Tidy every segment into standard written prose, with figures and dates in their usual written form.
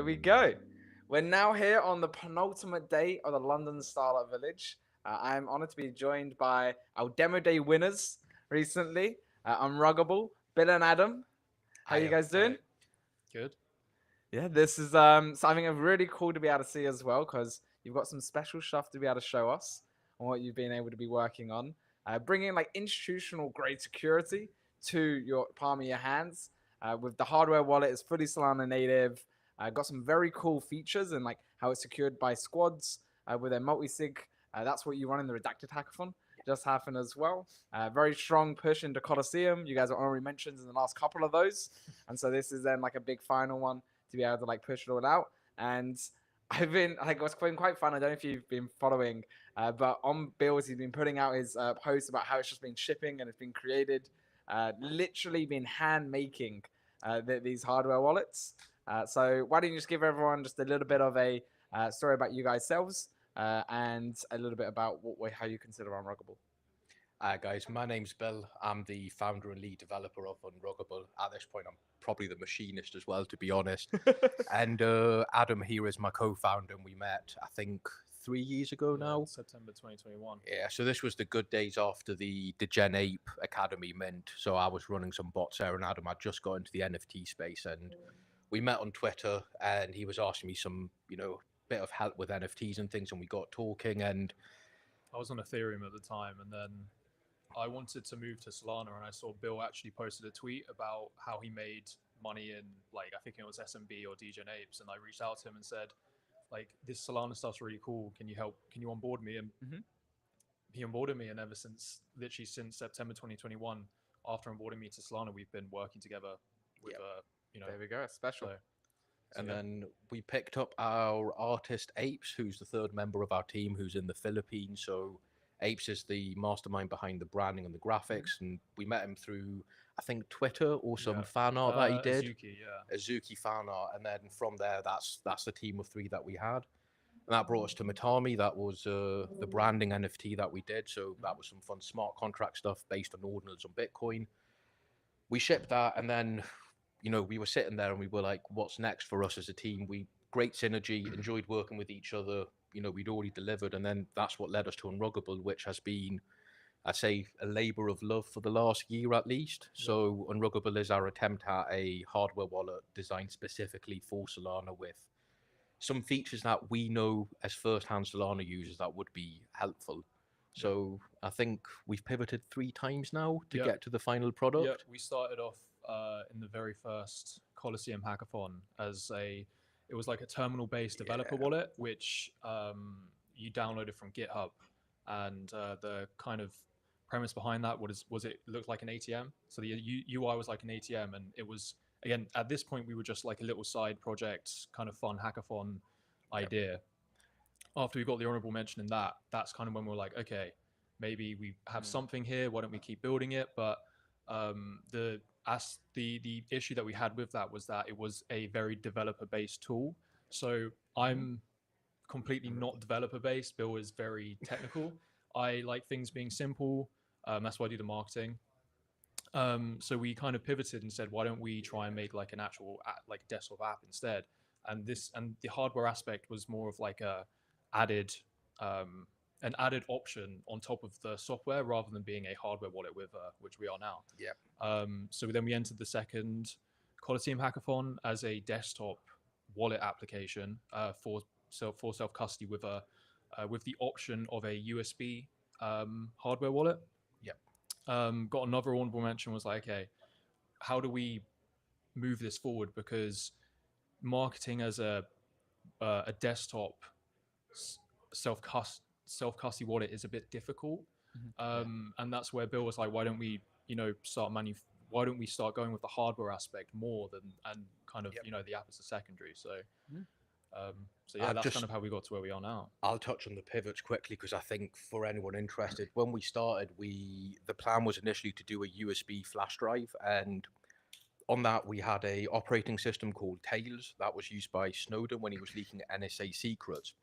we go. We're now here on the penultimate day of the London Startup Village. I'm honored to be joined by our Demo Day winners recently. Unruggable, Bill and Adam. How you Hiya. guys doing? Good. Yeah, this is something really cool to be able to see as well because you've got some special stuff to be able to show us on what you've been able to be working on. Bringing like institutional grade security to your palm of your hands. With the hardware wallet, it's fully Solana native. Got some very cool features and like how it's secured by squads with their multi-sig. That's what you run in the Redacted Hackathon. Just happened as well. Very strong push into Colosseum. You guys are already mentioned in the last couple of those. And so this is then like a big final one to be able to like push it all out. And I've been like it's been quite fun. I don't know if you've been following, but on Bill's he's been putting out his posts about how it's just been shipping and it's been created, literally been hand making these hardware wallets. So why don't you just give everyone just a little bit of a story about you guys selves and a little bit about how you consider Unruggable. Hi guys, my name's Bill. I'm the founder and lead developer of Unruggable. At this point, I'm probably the machinist as well, to be honest. And Adam here is my co-founder, and we met, I think, 3 years ago now. September 2021. Yeah, so this was the good days after the Gen Ape Academy mint. So I was running some bots there, and Adam had just got into the NFT space, and we met on Twitter, and he was asking me some, bit of help with NFTs and things, and we got talking, and I was on Ethereum at the time, and then I wanted to move to Solana, and I saw Bill actually posted a tweet about how he made money in, like, I think it was SMB or Degen Apes, and I reached out to him and said, like, this Solana stuff's really cool. Can you help? Can you onboard me? And he onboarded me, and literally since September 2021, after onboarding me to Solana, we've been working together with, There we go, special. And then we picked up our artist Apes, who's the third member of our team, who's in the Philippines. So Apes is the mastermind behind the branding and the graphics, and we met him through, I think, Twitter or some fan art that he did. Azuki fan art, and then from there, that's the team of 3 that we had, and that brought us to Matami. That was the branding NFT that we did. So that was some fun smart contract stuff based on ordinals on Bitcoin. We shipped that, and then we were sitting there and we were like, what's next for us as a team? Great synergy, enjoyed working with each other. We'd already delivered, and then that's what led us to Unruggable, which has been, I'd say, a labor of love for the last year at least. So Unruggable is our attempt at a hardware wallet designed specifically for Solana with some features that we know as first-hand Solana users that would be helpful. So I think we've pivoted 3 times now to get to the final product. Yeah, we started off in the very first Colosseum hackathon it was like a terminal-based developer wallet, which you downloaded from GitHub, and the kind of premise behind that was it looked like an ATM. So the UI was like an ATM, and it was, again, at this point we were just like a little side project, kind of fun hackathon idea. After we got the honorable mention in that's kind of when we were like, okay, maybe we have something here. Why don't we keep building it? But the issue that we had with that was that it was a very developer-based tool. So I'm completely not developer-based. Bill is very technical. I like things being simple. That's why I do the marketing. So we kind of pivoted and said, why don't we try and make like an actual desktop app instead? And the hardware aspect was more of like an added option on top of the software rather than being a hardware wallet with which we are now. So then we entered the second Colosseum hackathon as a desktop wallet application for self-custody with the option of a USB hardware wallet. Got another honorable mention, was like, okay, how do we move this forward? Because marketing as a desktop self-custody wallet is a bit difficult. And that's where Bill was like, why don't we start going with the hardware aspect more than, and kind of the app as a secondary. So that's kind of how we got to where we are now. I'll touch on the pivots quickly, because I think for anyone interested, when we started, the plan was initially to do a USB flash drive, and on that we had a operating system called Tails that was used by Snowden when he was leaking NSA secrets.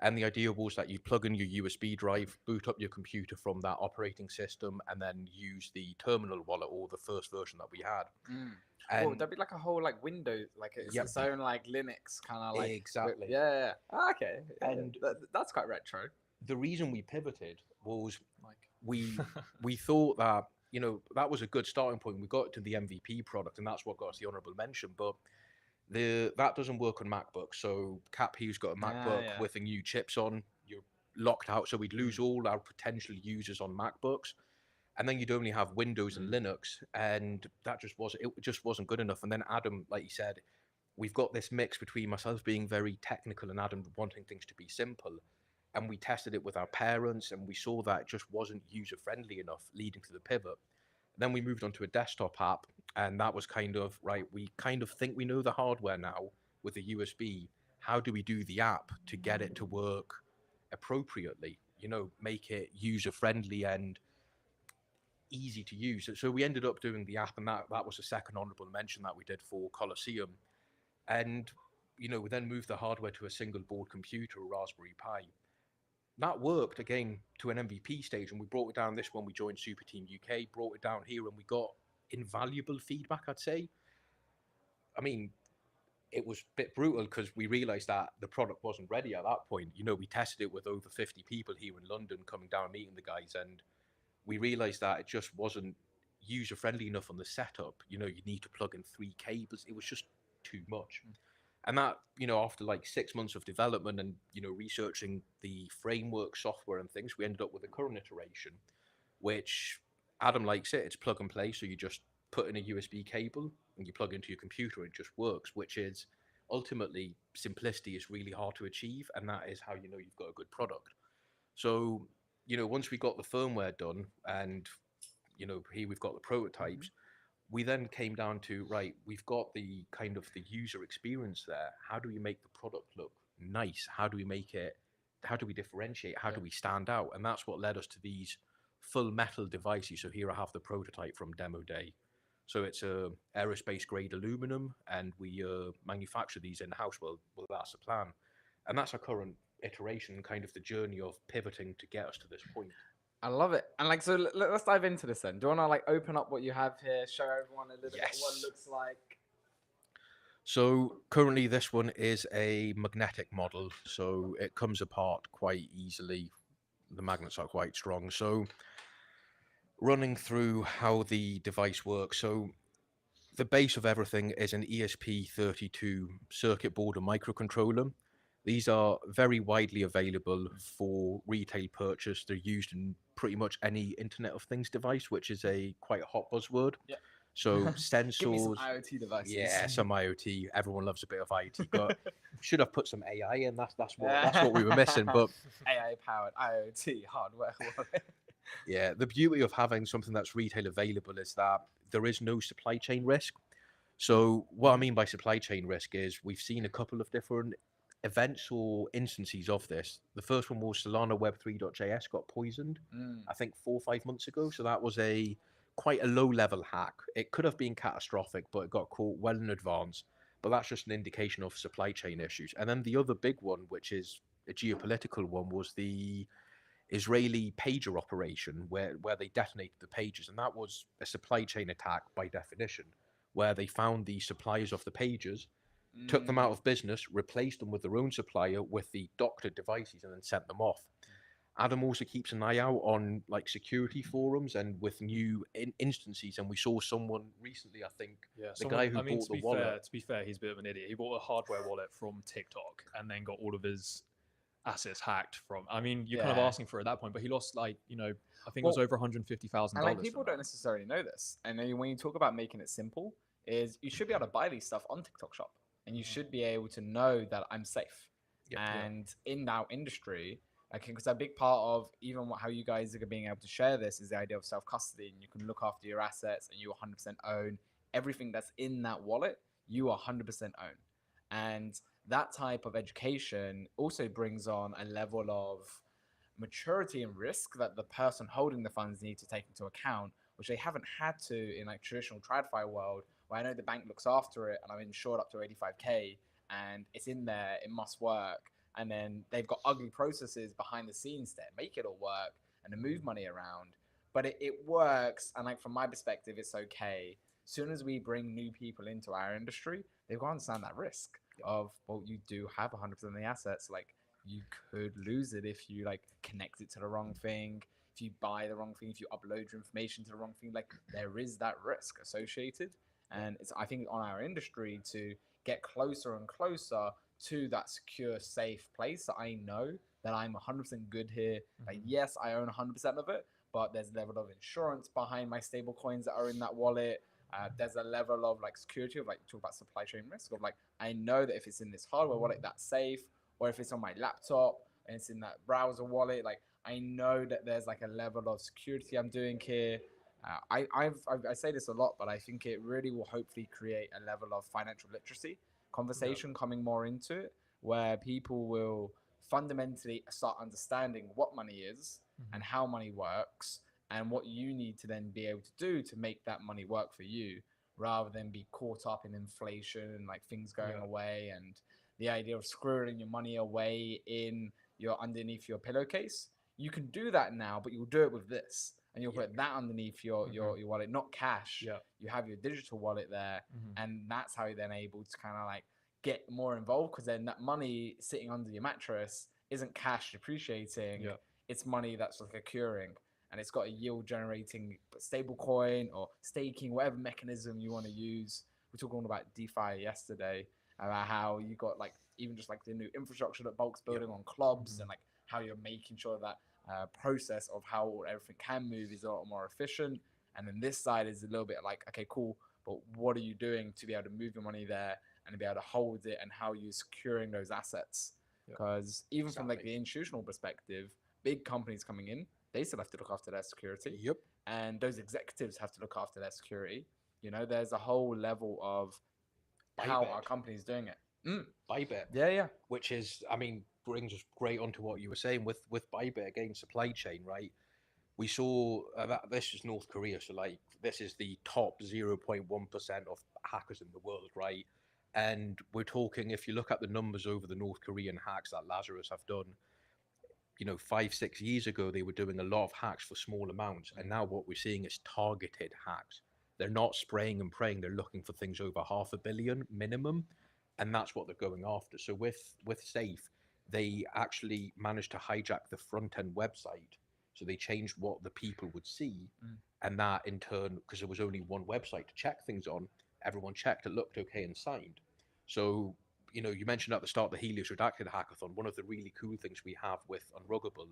And the idea was that you plug in your USB drive, boot up your computer from that operating system, and then use the terminal wallet or the first version that we had. Mm. And Well, there'd be like a whole like Windows, like it's Yep. its own like Linux kind of like. Exactly. Yeah. Ah, okay. Yeah, And that's quite retro. the reason we pivoted was Like, we thought that, you know, that was a good starting point. We got to the MVP product, and that's what got us the honorable mention. But that doesn't work on MacBooks. So Cap Hughes got a MacBook yeah. with the new chips on. You're locked out, so we'd lose all our potential users on MacBooks, and then you'd only have Windows and Linux, and that just wasn't good enough. And then Adam, like you said, we've got this mix between myself being very technical and Adam wanting things to be simple. And we tested it with our parents, and we saw that it just wasn't user friendly enough, leading to the pivot. Then we moved on to a desktop app, and that was kind of right. We kind of think we know the hardware now with the USB. How do we do the app to get it to work appropriately? You know, make it user friendly and easy to use. So we ended up doing the app, and that was the second honorable mention that we did for Colosseum. And you know, we then moved the hardware to a single board computer, a Raspberry Pi. That worked again to an MVP stage, and we brought it down this when we joined Super Team UK, brought it down here, and we got invaluable feedback, I'd say. I mean, it was a bit brutal because we realized that the product wasn't ready at that point. You know, we tested it with over 50 people here in London coming down, meeting the guys, and we realized that it just wasn't user friendly enough on the setup. You know, you need to plug in 3 cables. It was just too much. And that, you know, after like 6 months of development and, you know, researching the framework software and things, we ended up with the current iteration, which Adam likes it. It's plug and play. So you just put in a USB cable and you plug into your computer. It just works, which is ultimately simplicity is really hard to achieve. And that is how you know you've got a good product. So, you know, once we got the firmware done and, you know, here we've got the prototypes, we then came down to, right, we've got the kind of the user experience there. How do we make the product look nice? How do we differentiate? How do we stand out? And that's what led us to these full metal devices. So here I have the prototype from Demo Day. So it's a aerospace grade aluminum, and we manufacture these in-house. Well, that's the plan. And that's our current iteration, kind of the journey of pivoting to get us to this point. I love it. And like, so let's dive into this then. Do you want to like open up what you have here, show everyone a little bit what it looks like? So currently this one is a magnetic model, so it comes apart quite easily. The magnets are quite strong. So running through how the device works. So the base of everything is an ESP32 circuit board and microcontroller. These are very widely available for retail purchase. They're used in pretty much any Internet of Things device, which is quite a hot buzzword. Yeah. So sensors, Give me some IoT devices. yeah, some IoT. Everyone loves a bit of IoT, but should have put some AI in. That's what we were missing. But AI powered IoT hardware wallet. yeah, the beauty of having something that's retail available is that there is no supply chain risk. So what I mean by supply chain risk is we've seen a couple of different events or instances of this. The first one was Solana Web3.js got poisoned, I think 4 or 5 months ago. So that was quite a low level hack. It could have been catastrophic, but it got caught well in advance. But that's just an indication of supply chain issues. And then the other big one, which is a geopolitical one, was the Israeli pager operation where they detonated the pages. And that was a supply chain attack by definition, where they found the suppliers of the pages, took them out of business, replaced them with their own supplier with the doctored devices, and then sent them off. Adam also keeps an eye out on like security forums and with new instances. And we saw someone recently, I think, the guy who bought the wallet. To be fair, he's a bit of an idiot. He bought a hardware wallet from TikTok and then got all of his assets hacked from. I mean, you're kind of asking for it at that point, but he lost like, you know, I think it was over $150,000. And like people don't necessarily know this. And then when you talk about making it simple, is you should be able to buy these stuff on TikTok Shop, and you should be able to know that I'm safe. And in our industry, because a big part of even how you guys are being able to share this is the idea of self-custody, and you can look after your assets and you 100% own everything that's in that wallet. You 100% own. And that type of education also brings on a level of maturity and risk that the person holding the funds need to take into account, which they haven't had to in like traditional TradFi world, where I know the bank looks after it and I'm insured up to 85K and it's in there, it must work. and then they've got ugly processes behind the scenes that make it all work and to move money around. But it works, and like from my perspective, it's okay. As soon as we bring new people into our industry, they've got to understand that risk of, well, you do have 100% of the assets. Like, you could lose it if you like connect it to the wrong thing, if you buy the wrong thing, if you upload your information to the wrong thing. Like, there is that risk associated, and it's, I think, on our industry to get closer and closer to that secure, safe place that I know that I'm 100% good here. Like, yes, I own 100% of it, but there's a level of insurance behind my stable coins that are in that wallet. There's a level of like security of like, talk about supply chain risk of like, I know that if it's in this hardware wallet, that's safe, or if it's on my laptop and it's in that browser wallet, like I know that there's like a level of security I'm doing here. I say this a lot, but I think it really will hopefully create a level of financial literacy conversation coming more into it, where people will fundamentally start understanding what money is and how money works, and what you need to then be able to do to make that money work for you, rather than be caught up in inflation and like things going away, and the idea of squirreling your money away in your underneath your pillowcase. You can do that now, but you'll do it with this, and you'll put that underneath your wallet, not cash. You have your digital wallet there, and that's how you're then able to kind of like get more involved, because then that money sitting under your mattress isn't cash depreciating. It's money that's like accruing, and it's got a yield generating stable coin or staking, whatever mechanism you want to use. We were talking about DeFi yesterday, about how you got like even just like the new infrastructure that Bulk's building on clubs, and like how you're making sure that process of how everything can move is a lot more efficient. And then this side is a little bit like, okay, cool, but what are you doing to be able to move your money there and be able to hold it, and how you're securing those assets? Because even from like the institutional perspective, big companies coming in, they still have to look after their security. And those executives have to look after their security. You know, there's a whole level of how our company's doing it. Bybit. Yeah. Which is, I mean, brings us great onto what you were saying with Bybit, again, supply chain, right? We saw that this is North Korea, so like this is the top 0.1% of hackers in the world, right? And we're talking, if you look at the numbers over the North Korean hacks that Lazarus have done, you know, 5-6 years ago, they were doing a lot of hacks for small amounts. And now what we're seeing is targeted hacks. They're not spraying and praying. They're looking for things over 500 million minimum. And that's what they're going after. So with Safe, they actually managed to hijack the front end website. So they changed what the people would see. And that in turn, because there was only one website to check things on, everyone checked, it looked okay and signed. So, you know, you mentioned at the start the Helios Redacted hackathon. One of the really cool things we have with Unruggable,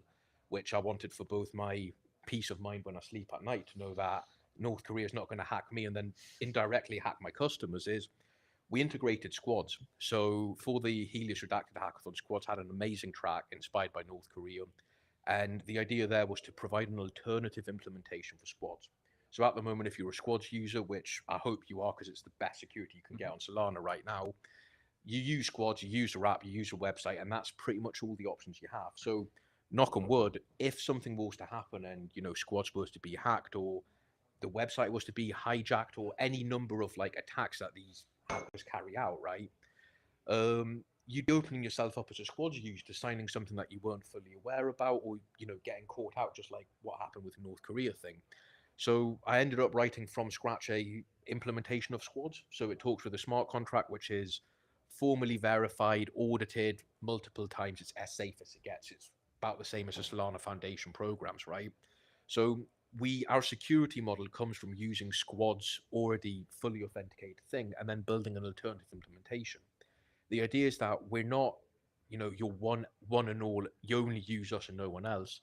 which I wanted for both my peace of mind when I sleep at night, to know that North Korea is not going to hack me and then indirectly hack my customers, is we integrated squads. So for the Helios Redacted hackathon, squads had an amazing track inspired by North Korea. And the idea there was to provide an alternative implementation for squads. So at the moment, if you're a squads user, which I hope you are, because it's the best security you can get on Solana right now, you use squads, you use the app, you use the website, and that's pretty much all the options you have. So knock on wood, if something was to happen and, you know, squads was to be hacked, or the website was to be hijacked, or any number of like attacks that these hackers carry out, right? You'd be opening yourself up as a squads user to signing something that you weren't fully aware about, or, you know, getting caught out, just like what happened with the North Korea thing. So I ended up writing from scratch a implementation of squads. So it talks with a smart contract, which is formally verified, audited multiple times. It's as safe as it gets. It's about the same as the Solana Foundation programs, right? So our security model comes from using squads already fully authenticated thing, and then building an alternative implementation. The idea is that we're not, you know, you're one and all, you only use us and no one else.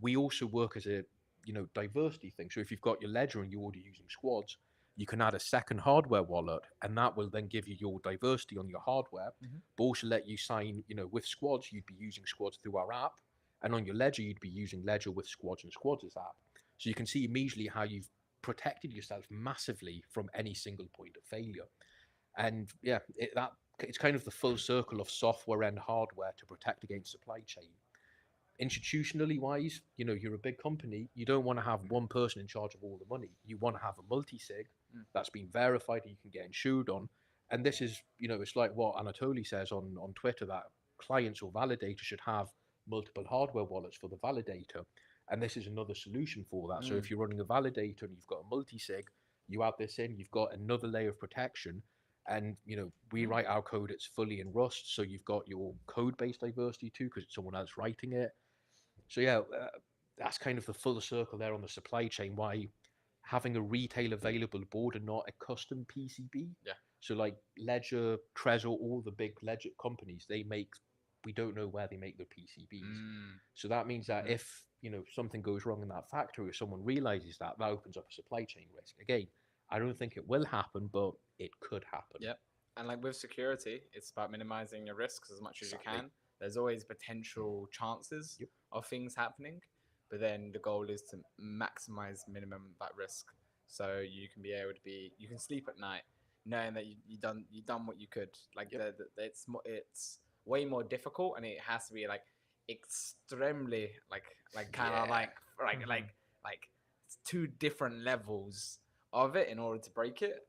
We also work as a, you know, diversity thing. So if you've got your ledger and you're already using squads, you can add a second hardware wallet, and that will then give you your diversity on your hardware, but also let you sign, you know, with squads, you'd be using squads through our app, and on your ledger, you'd be using ledger with squads and squads' app. So you can see immediately how you've protected yourself massively from any single point of failure. And yeah, it's kind of the full circle of software and hardware to protect against supply chain. Institutionally wise, you know, you're a big company, you don't want to have one person in charge of all the money. You want to have a multi-sig that's been verified and you can get insured on. And this is, you know, it's like what Anatoly says on Twitter, that clients or validators should have multiple hardware wallets for the validator. And this is another solution for that. So if you're running a validator and you've got a multi-sig, you add this in, you've got another layer of protection. And we write our code, it's fully in Rust, so you've got your code base diversity too, because it's someone else writing it. So yeah, that's kind of the full circle there on the supply chain. Why having a retail available board and not a custom PCB? Yeah. So like Ledger, Trezor, all the big Ledger companies, we don't know where they make their PCBs. So that means that if something goes wrong in that factory, or someone realizes that opens up a supply chain risk. Again, I don't think it will happen, but it could happen. Yep. And like with security, it's about minimizing your risks as much as you Exactly. can. There's always potential chances of things happening, but then the goal is to maximize minimum that risk. So you can be able to you can sleep at night knowing that you done what you could. Like it's way more difficult, and it has to be like extremely like kind of like it's two different levels of it in order to break it.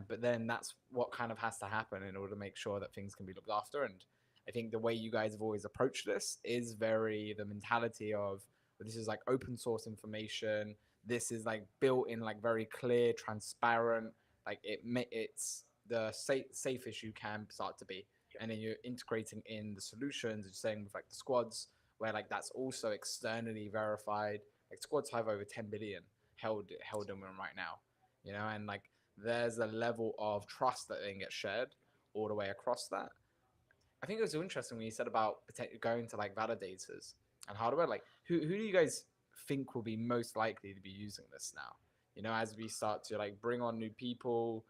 But then that's what kind of has to happen in order to make sure that things can be looked after. And I think the way you guys have always approached this is the mentality of this is like open source information. This is like built in like very clear, transparent. Like it's the safest you can start to be. And then you're integrating in the solutions. You're saying with like the squads, where like that's also externally verified. Like squads have over 10 billion held in them right now, and like there's a level of trust that then gets shared all the way across that. I think it was interesting when you said about going to like validators and hardware. Like, who do you guys think will be most likely to be using this now? As we start to like bring on new people,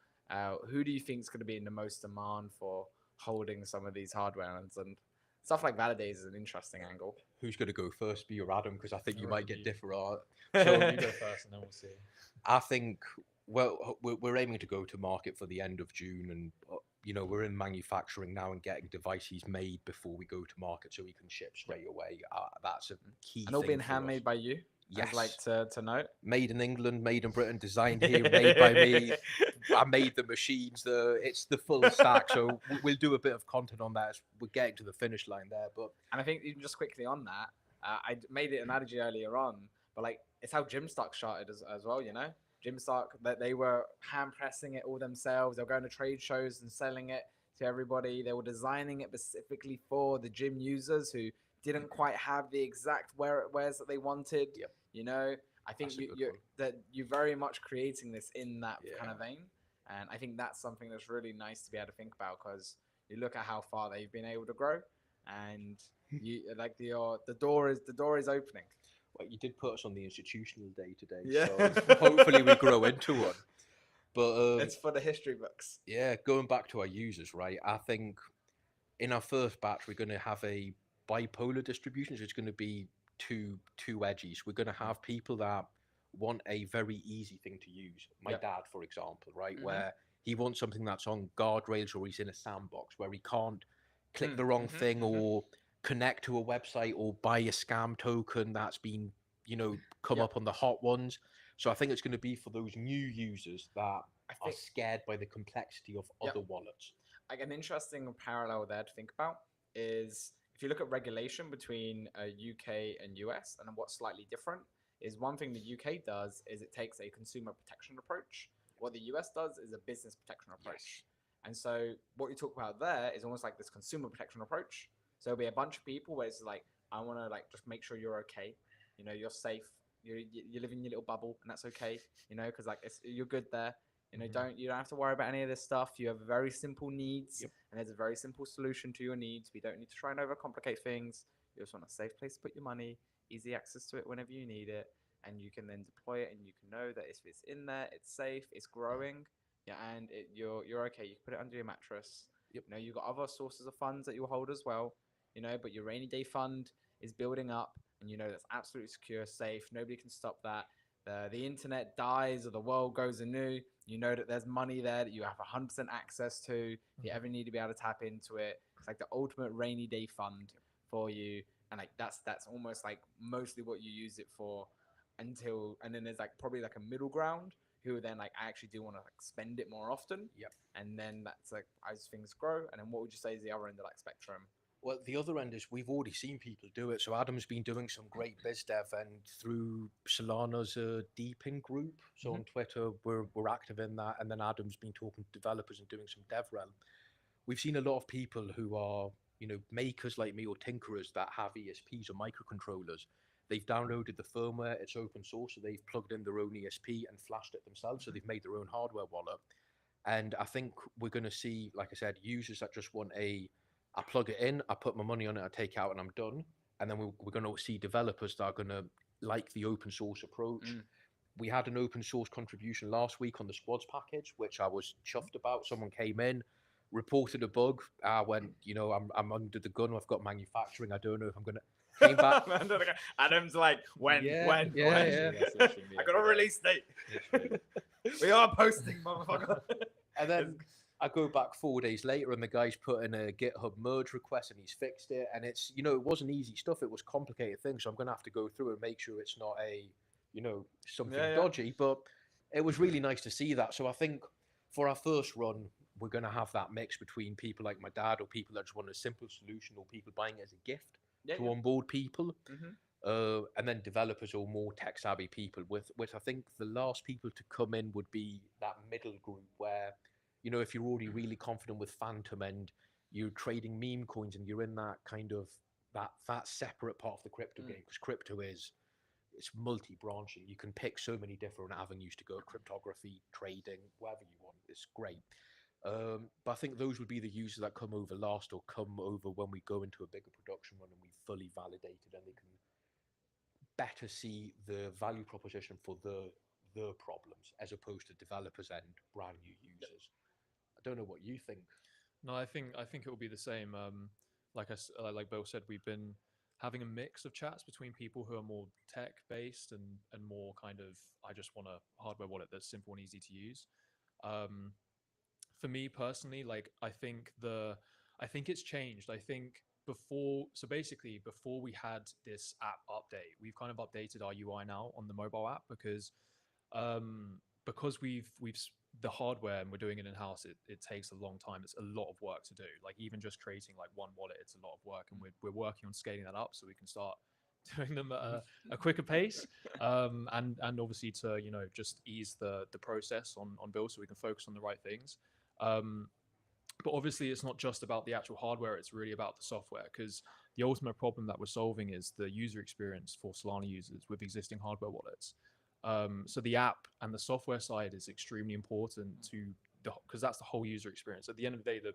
who do you think is going to be in the most demand for holding some of these hardware and stuff like validators is an interesting angle. Who's going to go first, me or Adam? Because I think you might get different. So you go first, and then we'll see. I think, well, we're aiming to go to market for the end of June, and we're in manufacturing now and getting devices made before we go to market, so we can ship straight away. That's a key. And all thing being for us. handmade by you. Yes. I'd like to note. Made in England, made in Britain, designed here, made by me. I made the machines. It's the full stack. So we'll do a bit of content on that as we're getting to the finish line there. But and I think even just quickly on that, I made it an analogy earlier on, but like it's how Gymstark started as well. Gymstark, that they were hand pressing it all themselves. They were going to trade shows and selling it to everybody. They were designing it specifically for the gym users who didn't quite have the exact wares that they wanted. Yep. I think you're very much creating this in that kind of vein, and I think that's something that's really nice to be able to think about, because you look at how far they've been able to grow, and you like the door is opening. Well, you did put us on the institutional day today, Yeah. so hopefully we grow into one. But it's for the history books. Yeah, going back to our users, right? I think in our first batch we're going to have a bipolar distribution. So it's going to be two edges. We're going to have people that want a very easy thing to use. My dad, for example, right, where he wants something that's on guardrails, or he's in a sandbox where he can't click the wrong thing or connect to a website or buy a scam token that's been come up on the hot ones. So I think it's going to be for those new users that are scared by the complexity of other wallets. Like an interesting parallel there to think about is, if you look at regulation between UK and US, and what's slightly different is, one thing the UK does is it takes a consumer protection approach. What the US does is a business protection approach. Yes. And so what you talk about there is almost like this consumer protection approach. So there'll be a bunch of people where it's like, I want to like just make sure you're okay. You're safe. You live in your little bubble, and that's okay. Because like you're good there. You don't have to worry about any of this stuff. You have very simple needs, and there's a very simple solution to your needs. We don't need to try and overcomplicate things. You just want a safe place to put your money, easy access to it whenever you need it, and you can then deploy it, and you can know that if it's in there, it's safe, it's growing, and you're okay. You can put it under your mattress. You've got other sources of funds that you'll hold as well. But your rainy day fund is building up, and that's absolutely secure, safe. Nobody can stop that. The internet dies or the world goes anew, that there's money there that you have 100% access to. If you ever need to be able to tap into it, it's like the ultimate rainy day fund for you. And like that's almost like mostly what you use it for and then there's like probably like a middle ground who then like I actually do want to like spend it more often. And then that's like as things grow. And then what would you say is the other end of that spectrum Well, the other end is we've already seen people do it. So Adam's been doing some great biz dev, and through Solana's Deepin group. So on Twitter, we're active in that, and then Adam's been talking to developers and doing some DevRel. We've seen a lot of people who are, makers like me or tinkerers that have ESPs or microcontrollers. They've downloaded the firmware, it's open source, so they've plugged in their own ESP and flashed it themselves. So they've made their own hardware wallet. And I think we're going to see, like I said, users that just want I plug it in, I put my money on it, I take it out, and I'm done. And then we're going to see developers that are going to like the open source approach. We had an open source contribution last week on the squads package, which I was chuffed about. Someone came in, reported a bug. I went, I'm under the gun. I've got manufacturing. I don't know if I'm going to. Came back. Adam's like, when? Yeah. I got a release date. We are posting, motherfucker. And then I go back 4 days later, and the guy's put in a GitHub merge request, and he's fixed it. And it's, it wasn't easy stuff. It was complicated things. So I'm going to have to go through and make sure it's not something dodgy. But it was really nice to see that. So I think for our first run, we're going to have that mix between people like my dad, or people that just want a simple solution, or people buying it as a gift to onboard people. And then developers or more tech savvy people, which I think the last people to come in would be that middle group where, if you're already really confident with Phantom and you're trading meme coins and you're in that kind of that separate part of the crypto game, because crypto it's multi-branching. You can pick so many different avenues to go: cryptography, trading, whatever you want. It's great. But I think those would be the users that come over last, or come over when we go into a bigger production run and we fully validated, and they can better see the value proposition for the problems, as opposed to developers and brand new users. I don't know what you think. No, I think it will be the same. Like Bill said, we've been having a mix of chats between people who are more tech based and more kind of, I just want a hardware wallet that's simple and easy to use. For me personally, like I think it's changed. I think before we had this app update, we've kind of updated our UI now on the mobile app because we've the hardware and we're doing it in house. It takes a long time. It's a lot of work to do. Like even just creating like one wallet, it's a lot of work, and we're working on scaling that up so we can start doing them at a quicker pace, and obviously to just ease the process on Build so we can focus on the right things. But obviously it's not just about the actual hardware, it's really about the software, because the ultimate problem that we're solving is the user experience for Solana users with existing hardware wallets. So the app and the software side is extremely important because that's the whole user experience. At the end of the day, the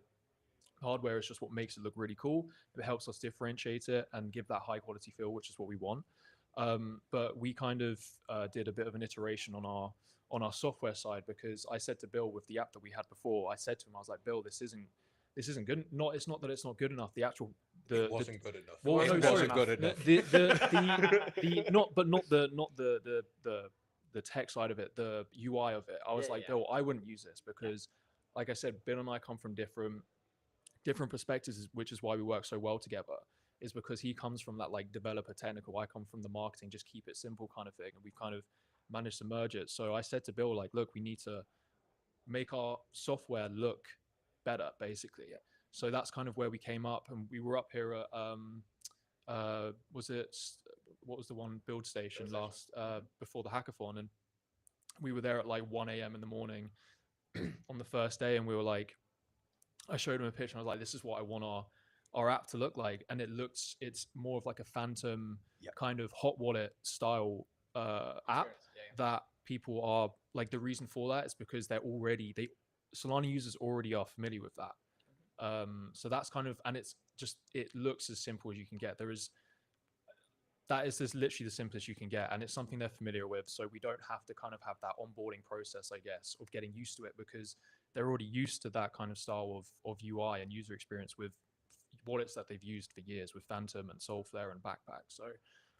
hardware is just what makes it look really cool. It helps us differentiate it and give that high quality feel, which is what we want. But we kind of did a bit of an iteration on our software side, because I said to Bill, with the app that we had before, I said to him, I was like, Bill, this isn't good. It's not that it's not good enough. It wasn't good enough. Well, it wasn't good enough. The tech side of it, the UI of it. I was like, Bill, I wouldn't use this because, like I said, Bill and I come from different perspectives, which is why we work so well together. Is because he comes from that like developer technical. I come from the marketing, just keep it simple kind of thing, and we've kind of managed to merge it. So I said to Bill, like, look, we need to make our software look better, basically. So that's kind of where we came up, and we were up here at what was the one Build Station last before the hackathon, and we were there at like 1 a.m. in the morning on the first day, and we were like, I showed him a picture, and I was like, this is what I want our app to look like, and it's more of like a Phantom kind of hot wallet style app that people are like. The reason for that is because Solana users already are familiar with that. So that's kind of, and it looks as simple as you can get. That is just literally the simplest you can get, and it's something they're familiar with. So we don't have to kind of have that onboarding process, I guess, of getting used to it, because they're already used to that kind of style of UI and user experience with wallets that they've used for years with Phantom and Solflare and Backpack. So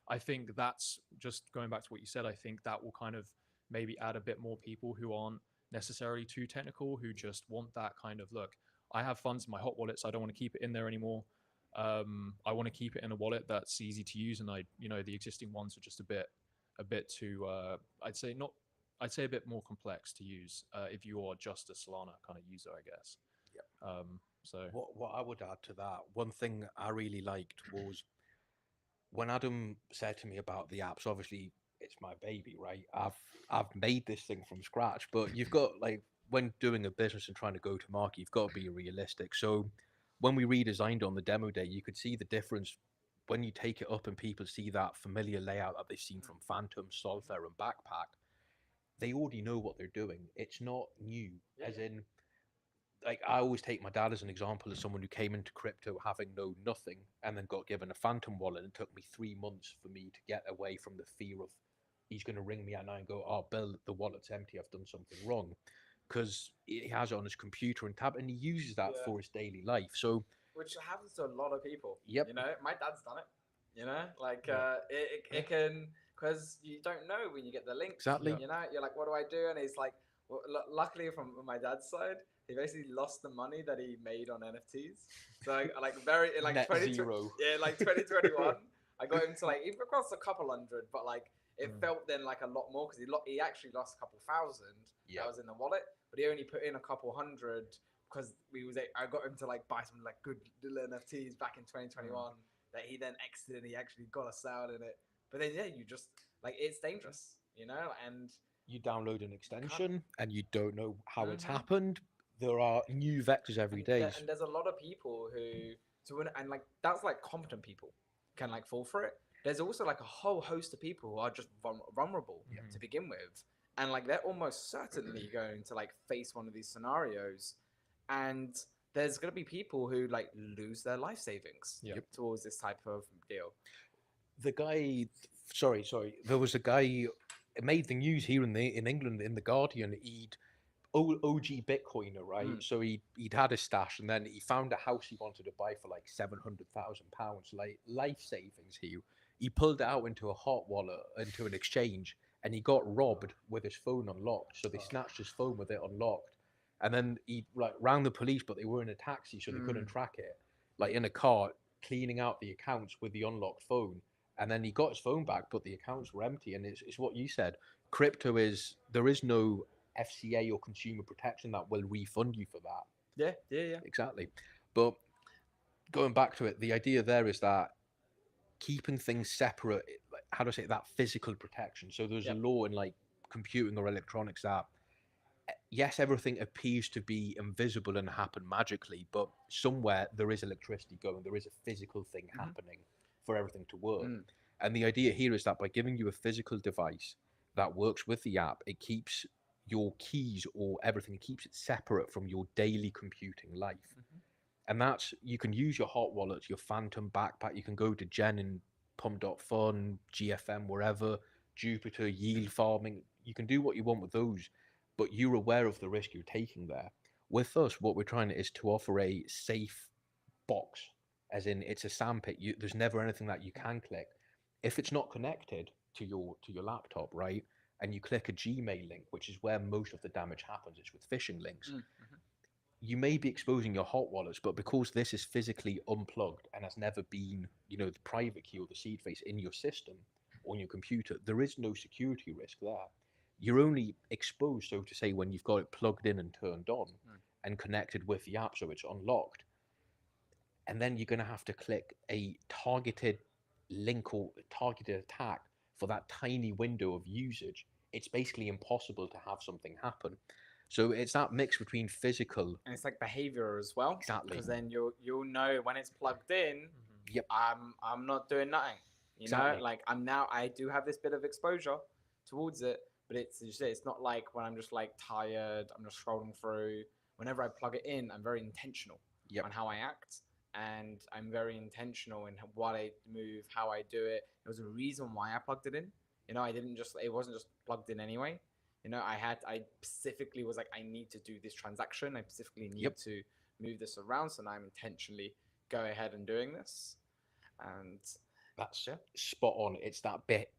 I think that's just going back to what you said. I think that will kind of maybe add a bit more people who aren't necessarily too technical, who just want that kind of, look, I have funds in my hot wallet, so I don't want to keep it in there anymore. I want to keep it in a wallet that's easy to use, and the existing ones are just a bit too I'd say a bit more complex to use if you are just a Solana kind of user, I guess. So What I would add to that, one thing I really liked was when Adam said to me about the apps. Obviously, it's my baby, right? I've made this thing from scratch, but you've got like when doing a business and trying to go to market, you've got to be realistic. So when we redesigned on the demo day, you could see the difference when you take it up and people see that familiar layout that they've seen from Phantom, Solitaire, and Backpack. They already know what they're doing. It's not new, as in like I always take my dad as an example as someone who came into crypto having known nothing and then got given a phantom wallet. And it took me 3 months for me to get away from the fear of he's going to ring me at night and go, "Oh, Bill, the wallet's empty. I've done something wrong," because he has it on his computer and tab, and he uses that Yeah. for his daily life. So, Which happens to a lot of people. Yep. You know, my dad's done it. You know, like Yeah. it can, because you don't know when you get the link. Exactly. You know, you're like, what do I do? And he's like, well, luckily from my dad's side, he basically lost the money that he made on NFTs. So like very like Net 20, zero. yeah, like 2021, I got him to like he cost a couple hundred, but like it Mm. felt then like a lot more because he actually lost a couple thousand Yeah. that was in the wallet, but he only put in a couple hundred because I got him to like buy some like good little NFTs back in 2021 that he then exited and he actually got a sale in it. But then yeah, you just like it's dangerous, you know, and You download an extension and you don't know how it's Mhm. happened. There are new vectors every and, day. and there's a lot of people who and like that's like competent people can like fall for it. There's also like a whole host of people who are just vulnerable Yeah. to begin with, and like they're almost certainly going to like face one of these scenarios, and there's gonna be people who like lose their life savings Yep. towards this type of deal. The guy, sorry, there was a guy. It made the news here in England in the Guardian. He'd OG Bitcoiner, right? So he'd had a stash, and then he found a house he wanted to buy for like £700,000, like life savings. He pulled it out into a hot wallet, into an exchange, and he got robbed with his phone unlocked. So they snatched his phone with it unlocked, and then he like rang the police, but they were in a taxi, so they couldn't track it. Like in a car, cleaning out the accounts with the unlocked phone. And then he got his phone back, but the accounts were empty. And it's what you said. Crypto there is no FCA or consumer protection that will refund you for that. Yeah. Exactly. But going back to it, the idea there is that keeping things separate, like, how do I say it, that physical protection. So there's a law in like computing or electronics that yes, everything appears to be invisible and happen magically, but somewhere there is electricity going, there is a physical thing happening for everything to work. And the idea here is that by giving you a physical device that works with the app, it keeps your keys or everything, it keeps it separate from your daily computing life. And that's, you can use your hot wallet, your Phantom Backpack, you can go to Gen and Pump.fun, GFM, wherever, Jupiter, yield farming, you can do what you want with those, but you're aware of the risk you're taking there. With us, what we're trying is to offer a safe box, as in it's a sandpit. There's never anything that you can click. If it's not connected to your laptop, right, and you click a Gmail link, which is where most of the damage happens, it's with phishing links. You may be exposing your hot wallets, but because this is physically unplugged and has never been, the private key or the seed phrase in your system or on your computer, there is no security risk there. You're only exposed, so to say, when you've got it plugged in and turned on and connected with the app, so it's unlocked. And then you're going to have to click a targeted link or targeted attack for that tiny window of usage. It's basically impossible to have something happen. So it's that mix between physical And it's like behavior as well. Exactly. Because then you'll know when it's plugged in. Yep. I'm not doing nothing. You Exactly. know, like I do have this bit of exposure towards it, but it's not like when I'm just like tired, I'm just scrolling through. Whenever I plug it in, I'm very intentional Yep. on how I act, and I'm very intentional in what I move, how I do it. There was a reason why I plugged it in. You know, it wasn't just plugged in anyway. You know, I specifically was like, I need to do this transaction. I specifically need to move this around. So now I'm intentionally go ahead and doing this. And that's spot on. It's that bit.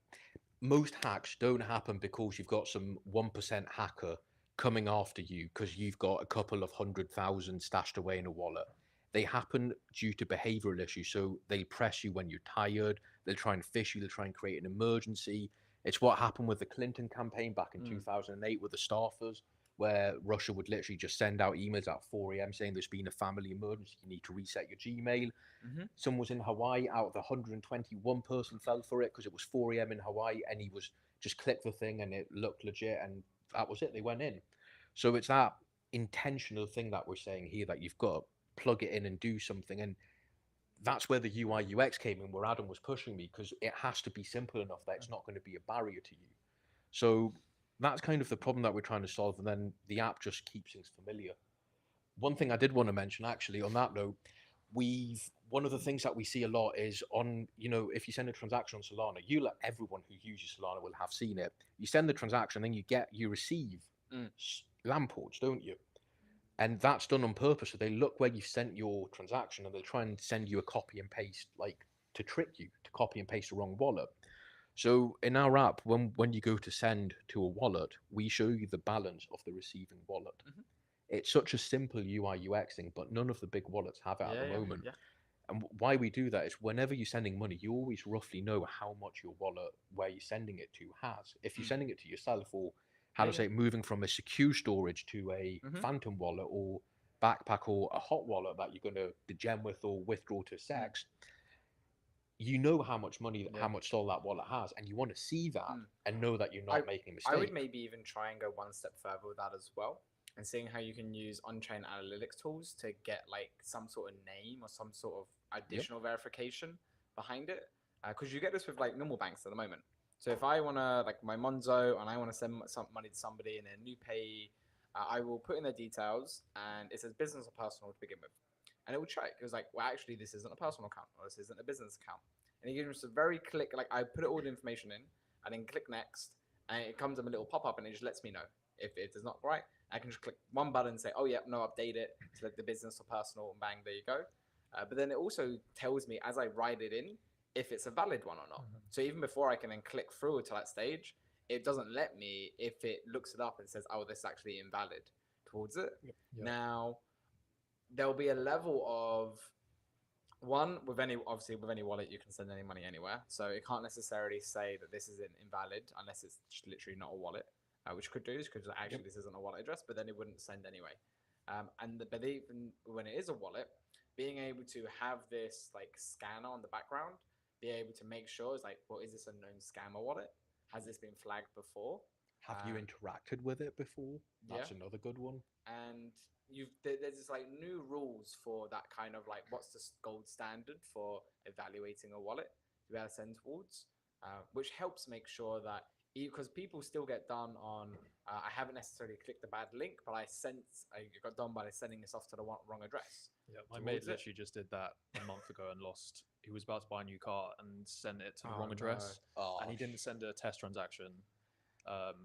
Most hacks don't happen because you've got some 1% hacker coming after you because you've got a couple of 100,000 stashed away in a wallet. They happen due to behavioral issues. So they press you when you're tired. They'll try and fish you. They'll try and create an emergency. It's what happened with the Clinton campaign back in 2008 with the staffers, where Russia would literally just send out emails at 4 a.m. saying there's been a family emergency, you need to reset your Gmail. Someone was in Hawaii, out of the 121 person fell for it because it was 4 a.m. in Hawaii, and he was just clicked the thing and it looked legit, and that was it. They went in. So it's that intentional thing that we're saying here, that you've got to plug it in and do something. And that's where the UI UX came in, where Adam was pushing me, because it has to be simple enough that it's not going to be a barrier to you. So that's kind of the problem that we're trying to solve, and then the app just keeps things familiar. One thing I did want to mention, actually, on that note, one of the things that we see a lot is on, if you send a transaction on Solana, everyone who uses Solana will have seen it. You send the transaction, then you receive LAMP ports, don't you? And that's done on purpose. So they look where you sent your transaction, and they'll try and send you a copy and paste, like to trick you to copy and paste the wrong wallet. So in our app, when you go to send to a wallet, we show you the balance of the receiving wallet. It's such a simple UI UX thing, but none of the big wallets have it at the moment. Yeah. And why we do that is whenever you're sending money, you always roughly know how much your wallet, where you're sending it to, has. If you're sending it to yourself, or moving from a secure storage to a phantom wallet or backpack or a hot wallet that you're going to degen with or withdraw to Sex, you know how much money, how much Sol that wallet has, and you want to see that and know that you're not making a mistake. I would maybe even try and go one step further with that as well, and seeing how you can use on-chain analytics tools to get like some sort of name or some sort of additional verification behind it. Because you get this with like normal banks at the moment. So if I want to, like my Monzo, and I want to send some money to somebody in a new pay, I will put in their details, and it says business or personal to begin with. And it will check. It was like, well, actually, this isn't a personal account, or this isn't a business account. And it gives us a very click, like I put all the information in, and then click next, and it comes up a little pop-up, and it just lets me know if it is not right. I can just click one button and say, oh yeah, no, update it to like the business or personal, and bang, there you go. But then it also tells me as I write it in if it's a valid one or not. So even before I can then click through to that stage, it doesn't let me if it looks it up and says, oh, this is actually invalid towards it. Now, there'll be a level of one with any wallet, you can send any money anywhere. So it can't necessarily say that this isn't invalid unless it's just literally not a wallet, which could do, because actually this isn't a wallet address, but then it wouldn't send anyway. But even when it is a wallet, being able to have this like scanner on the background, be able to make sure it's like, well, is this a known scammer wallet? Has this been flagged before? Have you interacted with it before? That's another good one. And there's this like new rules for that kind of like, what's the gold standard for evaluating a wallet to be able to send towards, which helps make sure that, because people still get done on, I haven't necessarily clicked the bad link, but I got done by sending this off to the wrong address. Yeah, my mate literally just did that a month ago and lost. He was about to buy a new car and sent it to the wrong address, and he didn't send a test transaction.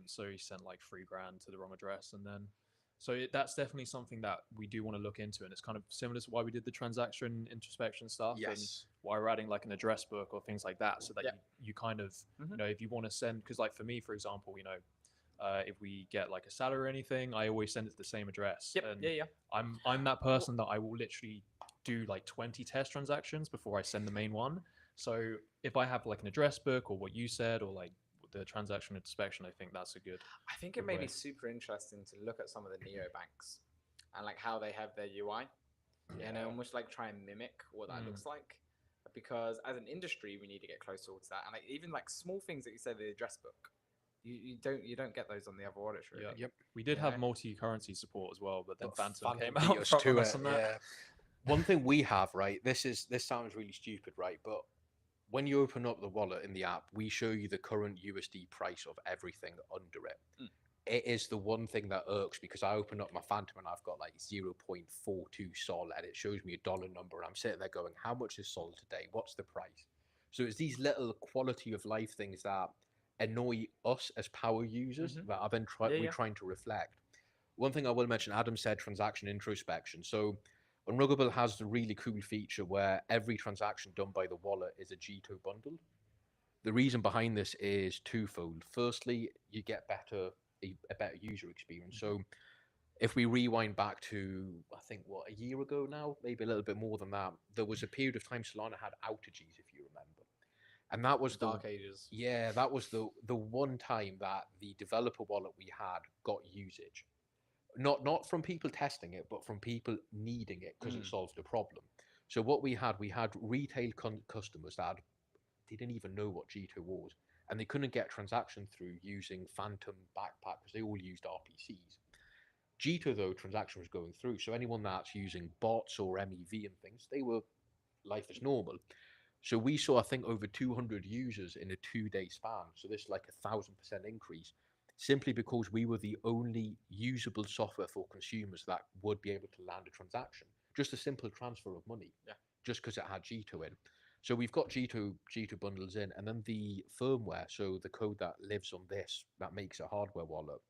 So he sent like $3,000 to the wrong address, and then that's definitely something that we do want to look into, and it's kind of similar to why we did the transaction introspection stuff, and why we're adding like an address book or things like that, so that you kind of if you want to send, because like for me, for example, if we get like a salary or anything, I always send it to the same address. I'm that person that I will literally do like 20 test transactions before I send the main one. So if I have like an address book or what you said, or like the transaction inspection, I think that's a good. I think it may be super interesting to look at some of the neobanks and like how they have their UI, and almost like try and mimic what that looks like. Because as an industry, we need to get closer towards that, and like even like small things that you said, the address book. You don't get those on the other wallets, really. Yep. We did have multi-currency support as well, but then Phantom came beat out us from to us it. on that. One thing we have, right? This sounds really stupid, right? But when you open up the wallet in the app, we show you the current USD price of everything under it. It is the one thing that irks, because I open up my Phantom and I've got like 0.42 Sol, and it shows me a dollar number, and I'm sitting there going, how much is Sol today? What's the price? So it's these little quality of life things that annoy us as power users that I've been we're trying to reflect. One thing I will mention, Adam said transaction introspection. So Unruggable has the really cool feature where every transaction done by the wallet is a Jito bundle. The reason behind this is twofold. Firstly, you get a better user experience. So if we rewind back to, I think, a year ago now, maybe a little bit more than that, there was a period of time Solana had outages, if you remember. And that was Dark ages. Yeah, that was the one time that the developer wallet we had got usage. Not from people testing it, but from people needing it because it solved a problem. So what we had retail customers that they didn't even know what G2 was, and they couldn't get transaction through using Phantom Backpack because they all used RPCs. G2 though, transaction was going through, so anyone that's using bots or MEV and things, they were life as normal. So we saw, I think, over 200 users in a 2-day span. So this is like 1,000% increase, simply because we were the only usable software for consumers that would be able to land a transaction. Just a simple transfer of money. Yeah. Just because it had G2 in. So we've got G2 bundles in, and then the firmware, so the code that lives on this, that makes a hardware wallet,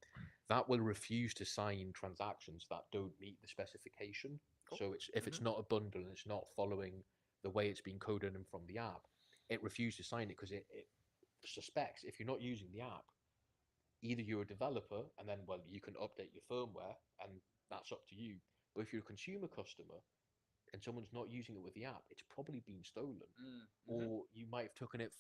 that will refuse to sign transactions that don't meet the specification. Cool. So it's if it's not a bundle and it's not following the way it's been coded in from the app, it refuses to sign it because it suspects if you're not using the app, either you're a developer and then, well, you can update your firmware and that's up to you. But if you're a consumer customer and someone's not using it with the app, it's probably been stolen. Or you might have taken it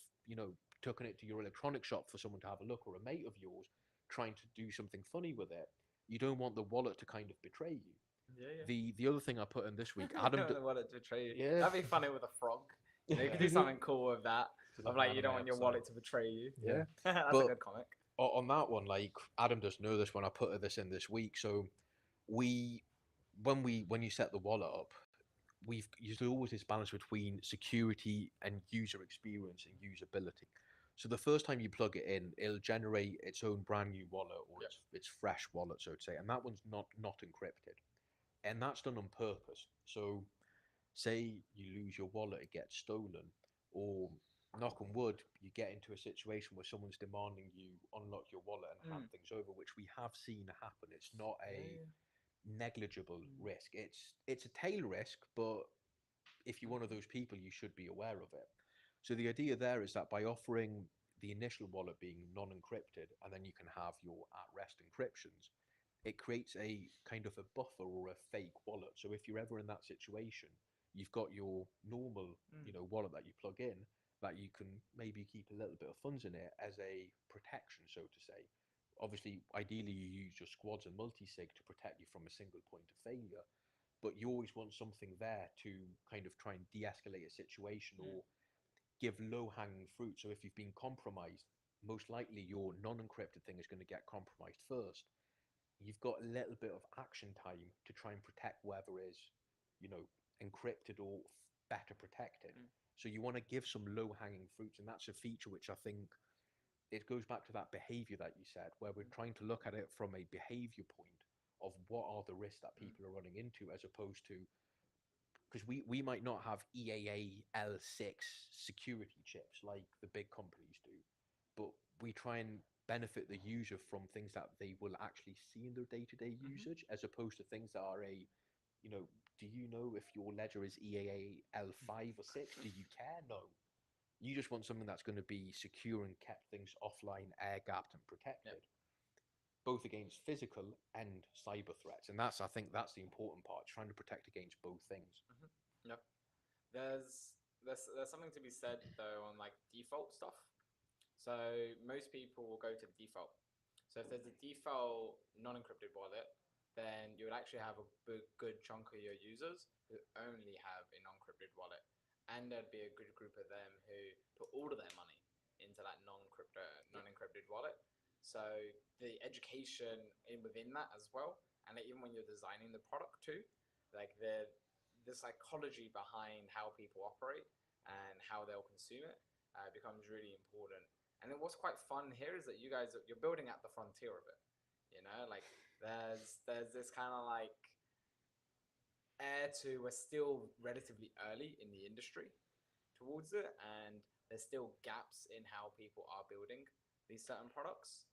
to your electronic shop for someone to have a look, or a mate of yours trying to do something funny with it. You don't want the wallet to kind of betray you. Yeah. The other thing I put in this week, I Adam. don't want it to betray you. Yeah. That'd be funny with a frog. You know, you could do something cool with that. Of like, you don't want your wallet to betray you. Yeah. That's But- a good comic. On that one, like Adam does know this when I put this in this week. So when you set the wallet up, we've usually always this balance between security and user experience and usability. So the first time you plug it in, it'll generate its own brand new wallet, or its fresh wallet, so to say, and that one's not encrypted, and that's done on purpose. So say you lose your wallet, it gets stolen, or knock on wood, you get into a situation where someone's demanding you unlock your wallet and hand things over, which we have seen happen. It's not a negligible risk. It's a tail risk, but if you're one of those people, you should be aware of it. So the idea there is that by offering the initial wallet being non-encrypted, and then you can have your at-rest encryptions, it creates a kind of a buffer or a fake wallet. So if you're ever in that situation, you've got your normal, wallet that you plug in, that you can maybe keep a little bit of funds in it as a protection, so to say. Obviously, ideally, you use your squads and multi-sig to protect you from a single point of failure, but you always want something there to kind of try and de-escalate a situation or give low-hanging fruit. So if you've been compromised, most likely your non-encrypted thing is going to get compromised first. You've got a little bit of action time to try and protect whatever is, encrypted or better protected. So you want to give some low-hanging fruits, and that's a feature which I think it goes back to that behavior that you said, where we're trying to look at it from a behavior point of what are the risks that people are running into, as opposed to, because we might not have EAA L6 security chips like the big companies do, but we try and benefit the user from things that they will actually see in their day-to-day usage, as opposed to things that are do you know if your ledger is EAA L5 or 6? Do you care? No. You just want something that's going to be secure and kept things offline, air-gapped and protected, both against physical and cyber threats. And I think that's the important part, trying to protect against both things. Yep. There's something to be said though on like default stuff. So most people will go to the default. So if there's a default non-encrypted wallet, then you would actually have a good chunk of your users who only have a non-encrypted wallet, and there'd be a good group of them who put all of their money into that non-encrypted wallet. So the education within that as well, and even when you're designing the product too, like the psychology behind how people operate and how they'll consume it becomes really important. And then what's quite fun here is that you're building at the frontier of it. Like there's this kind of like air to, we're still relatively early in the industry towards it, and there's still gaps in how people are building these certain products.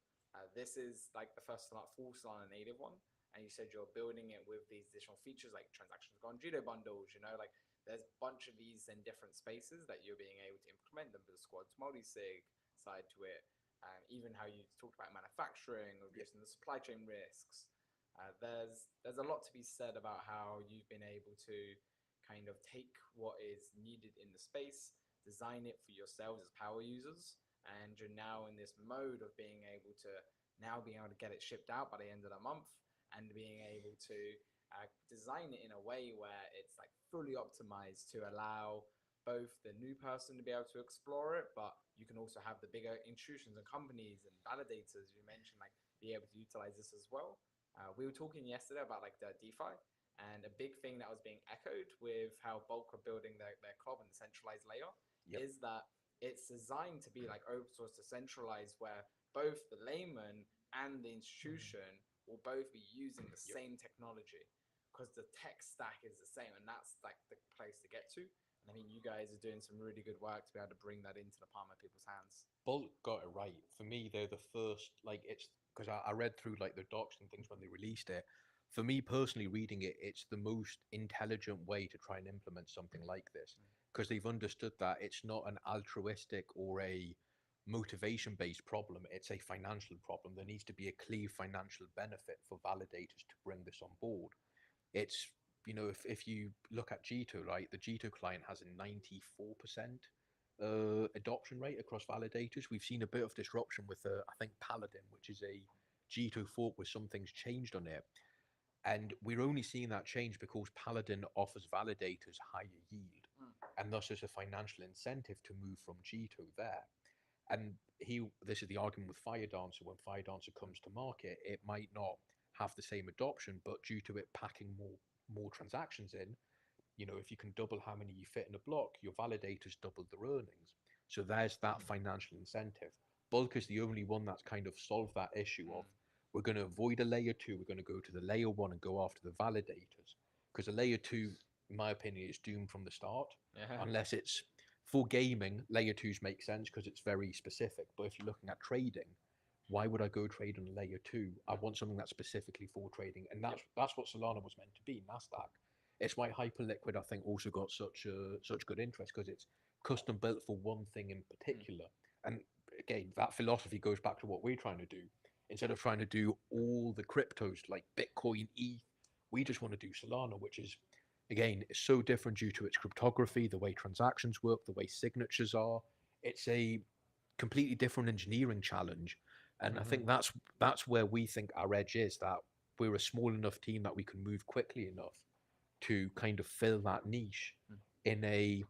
This is like the first full Solana native one, and you said you're building it with these additional features like transactions gone Judo bundles. Like there's a bunch of these in different spaces that you're being able to implement them with the squads multi-sig side to it. Even how you talked about manufacturing, reducing the supply chain risks. There's a lot to be said about how you've been able to kind of take what is needed in the space, design it for yourselves as power users, and you're now in this mode of being able to get it shipped out by the end of the month, and being able to design it in a way where it's like fully optimized to allow both the new person to be able to explore it, but you can also have the bigger institutions and companies and validators you mentioned like be able to utilize this as well. We were talking yesterday about like the DeFi, and a big thing that was being echoed with how Bulk are building their club and the centralized layer is that it's designed to be like open source decentralized, where both the layman and the institution will both be using the same technology because the tech stack is the same, and that's like the place to get to. And I think you guys are doing some really good work to be able to bring that into the palm of people's hands. Bulk got it right. For me, they're the first, like, it's because I read through like the docs and things when they released it. For me personally, reading it, it's the most intelligent way to try and implement something like this because they've understood that it's not an altruistic or a motivation based problem, it's a financial problem. There needs to be a clear financial benefit for validators to bring this on board. It's, you know, if you look at G2, right, the G2 client has a 94% adoption rate across validators. We've seen a bit of disruption with, I think, Paladin, which is a G2 fork with some things changed on it. And we're only seeing that change because Paladin offers validators higher yield, and thus there's a financial incentive to move from G2 there. And this is the argument with Firedancer. When Firedancer comes to market, it might not have the same adoption, but due to it packing more transactions in, you know, if you can double how many you fit in a block, your validators double their earnings. So there's that financial incentive. Bulk is the only one that's kind of solved that issue of we're going to avoid a layer 2, we're going to go to the layer 1 and go after the validators. Because a layer 2, in my opinion, is doomed from the start. Unless it's for gaming, layer 2s make sense because it's very specific. But if you're looking at trading, why would I go trade on a layer 2? I want something that's specifically for trading. And that's what Solana was meant to be, Nasdaq. It's why Hyperliquid, I think, also got such good interest because it's custom built for one thing in particular. And again, that philosophy goes back to what we're trying to do. Instead of trying to do all the cryptos like Bitcoin, ETH, we just want to do Solana, which is, again, it's so different due to its cryptography, the way transactions work, the way signatures are. It's a completely different engineering challenge. And I think that's where we think our edge is, that we're a small enough team that we can move quickly enough to kind of fill that niche in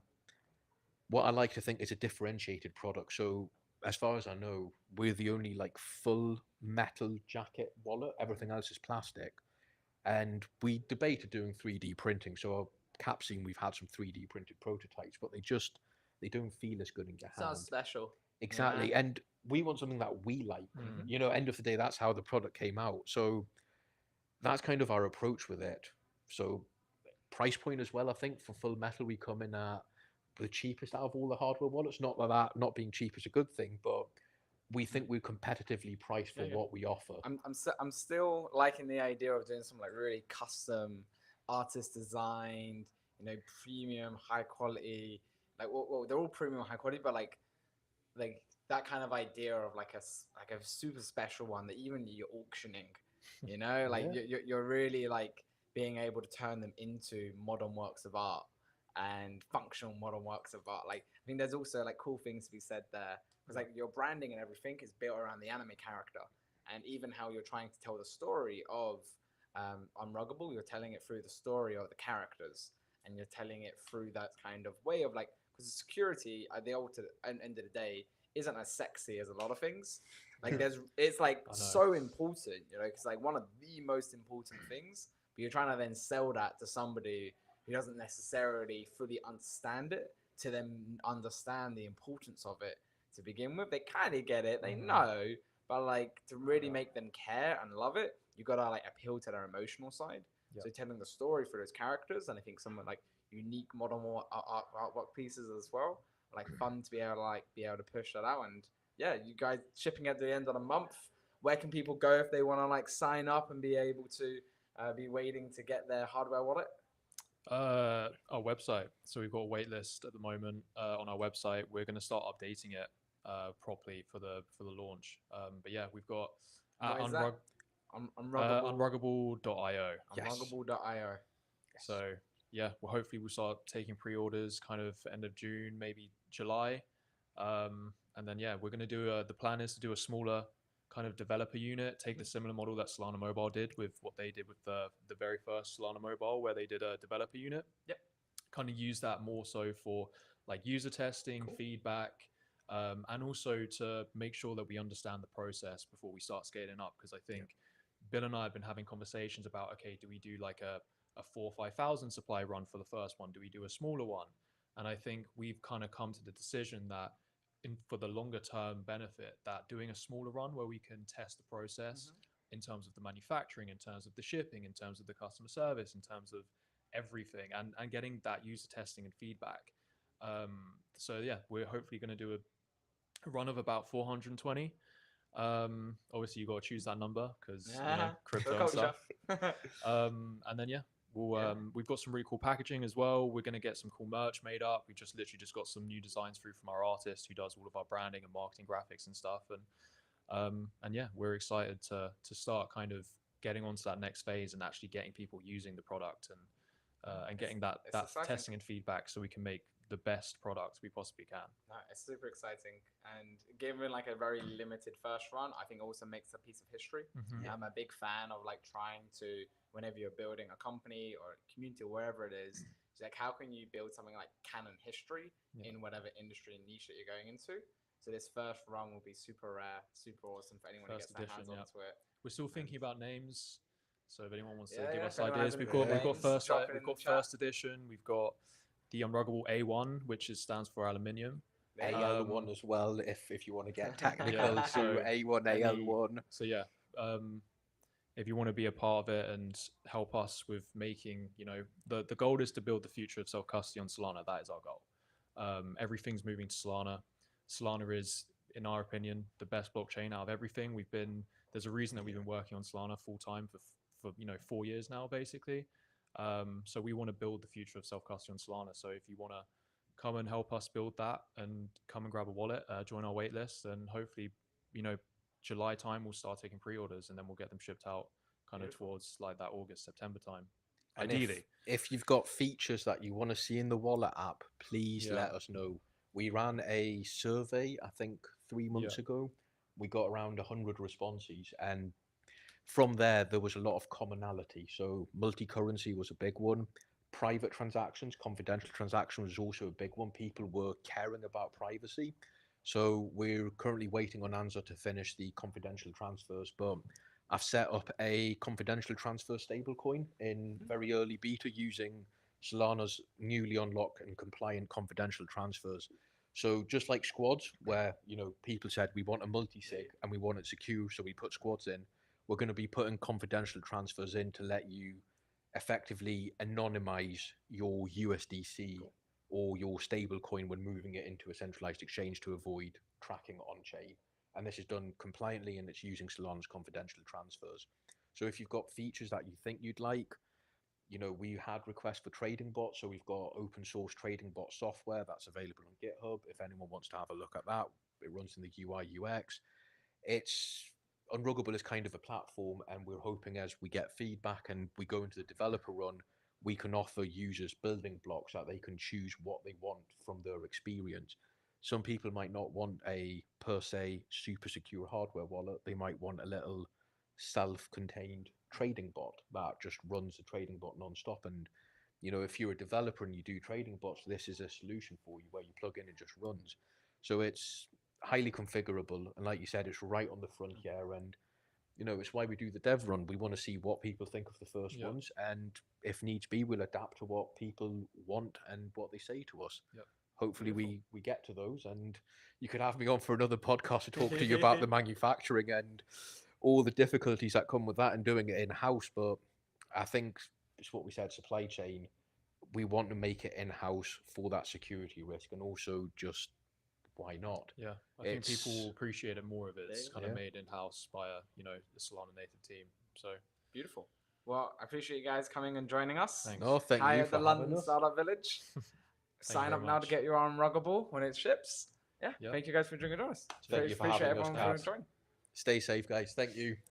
what I like to think is a differentiated product. So as far as I know, we're the only like full metal jacket wallet. Everything else is plastic. And we debated doing 3D printing. So our Capsine, we've had some 3D printed prototypes, but they don't feel as good in your hand. Sounds special. Exactly. Yeah. And we want something that we like. You know, end of the day, that's how the product came out. So that's kind of our approach with it. So price point as well, I think for full metal, we come in at the cheapest out of all the hardware wallets. Not that not being cheap is a good thing, but we think we're competitively priced for what we offer. I'm still liking the idea of doing some like really custom artist designed, you know, premium high quality, like well they're all premium high quality, but like that kind of idea of like a super special one that even you're auctioning, you know, like you're really like being able to turn them into modern works of art and functional modern works of art. Like I think there's also like cool things to be said there because like your branding and everything is built around the anime character, and even how you're trying to tell the story of Unruggable, you're telling it through the story of the characters, and you're telling it through that kind of way of like, because security at the end of the day isn't as sexy as a lot of things. Like it's like so important, you know, because like one of the most important things, but you're trying to then sell that to somebody who doesn't necessarily fully understand it to then understand the importance of it to begin with. They kind of get it, they know, but like to really make them care and love it, you gotta like appeal to their emotional side. So telling the story for those characters, and I think some like unique modern artwork pieces as well, like fun to be able to push that out. And yeah, you guys shipping at the end of the month. Where can people go if they want to like sign up and be able to be waiting to get their hardware wallet? Our website. So we've got a wait list at the moment on our website. We're going to start updating it properly for the launch. But yeah, we've got unruggable.io. Unruggable.io. So yeah, well, hopefully we'll start taking pre-orders kind of end of June, maybe July. And then yeah, we're going to do the plan is to do a smaller kind of developer unit, take the similar model that Solana Mobile did with what they did with the very first Solana Mobile, where they did a developer unit. Yep. Kind of use that more so for like user testing, feedback, and also to make sure that we understand the process before we start scaling up. Because I think Bill and I have been having conversations about, okay, do we do like a 4,000 or 5,000 supply run for the first one? Do we do a smaller one? And I think we've kind of come to the decision that for the longer term benefit, that doing a smaller run where we can test the process in terms of the manufacturing, in terms of the shipping, in terms of the customer service, in terms of everything, and getting that user testing and feedback. So yeah, we're hopefully going to do a run of about 420. Obviously you got to choose that number because crypto and stuff. And then we've got some really cool packaging as well. We're going to get some cool merch made up. We just literally just got some new designs through from our artist who does all of our branding and marketing graphics and stuff. And yeah, we're excited to start kind of getting onto that next phase and actually getting people using the product and getting that testing and feedback so we can make the best product we possibly can. No, it's super exciting, and given like a very limited first run, I think also makes a piece of history. I'm a big fan of like trying to, whenever you're building a company or a community or wherever it is, it's like how can you build something like canon history in whatever industry and niche that you're going into. So this first run will be super rare, super awesome for anyone who gets their hands onto it. We're still thinking about names, so if anyone wants to Yeah, give us if anyone has ideas, any we've got names, drop it in the chat. first edition, we've got the Unruggable A1, which stands for aluminium. AL1 as well, if you want to get technical. Yeah, so A1, AL1. So yeah, if you want to be a part of it and help us with making, the goal is to build the future of self-custody on Solana. That is our goal. Everything's moving to Solana. Solana is, in our opinion, the best blockchain out of everything. There's a reason that we've been working on Solana full time for 4 years now, basically. So we want to build the future of self-custody on Solana. So if you want to come and help us build that and come and grab a wallet, join our waitlist, and hopefully, July time we'll start taking pre-orders and then we'll get them shipped out kind of towards like that August, September time. And ideally. If you've got features that you want to see in the wallet app, please let us know. We ran a survey, I think 3 months ago. We got around 100 responses, and from there was a lot of commonality. So multi-currency was a big one. Private transactions, confidential transactions was also a big one. People were caring about privacy. So we're currently waiting on Anza to finish the confidential transfers, but I've set up a confidential transfer stablecoin in very early beta using Solana's newly unlocked and compliant confidential transfers. So just like squads, where people said we want a multi-sig and we want it secure, so we put squads in, we're going to be putting confidential transfers in to let you effectively anonymize your USDC or your stable coin when moving it into a centralized exchange to avoid tracking on chain. And this is done compliantly, and it's using Solana's confidential transfers. So if you've got features that you think you'd like, we had requests for trading bots. So we've got open source trading bot software that's available on GitHub. If anyone wants to have a look at that, it runs in the UI UX. Unruggable is kind of a platform, and we're hoping as we get feedback and we go into the developer run, we can offer users building blocks that they can choose what they want from their experience. Some people might not want a per se super secure hardware wallet. They might want a little self-contained trading bot that just runs the trading bot non-stop. And if you're a developer and you do trading bots, this is a solution for you where you plug in and just runs. So it's highly configurable, and like you said, it's right on the frontier. And it's why we do the dev run. We want to see what people think of the first ones, and if needs be, we'll adapt to what people want and what they say to us. Hopefully we get to those, and you could have me on for another podcast to talk to you about the manufacturing and all the difficulties that come with that and doing it in-house. But I think it's what we said, supply chain, we want to make it in-house for that security risk, and also just why not? Yeah, I think people will appreciate it more if it's kind of made in-house by the Solana native team. So beautiful. Well, I appreciate you guys coming and joining us. Thanks. No, thank Hi you at for the having London us. Startup Village. Sign up now to get your Unruggable when it ships. Thank you guys for joining us. Thank you for appreciate having us, everyone for guys. joining. Stay safe, guys. Thank you.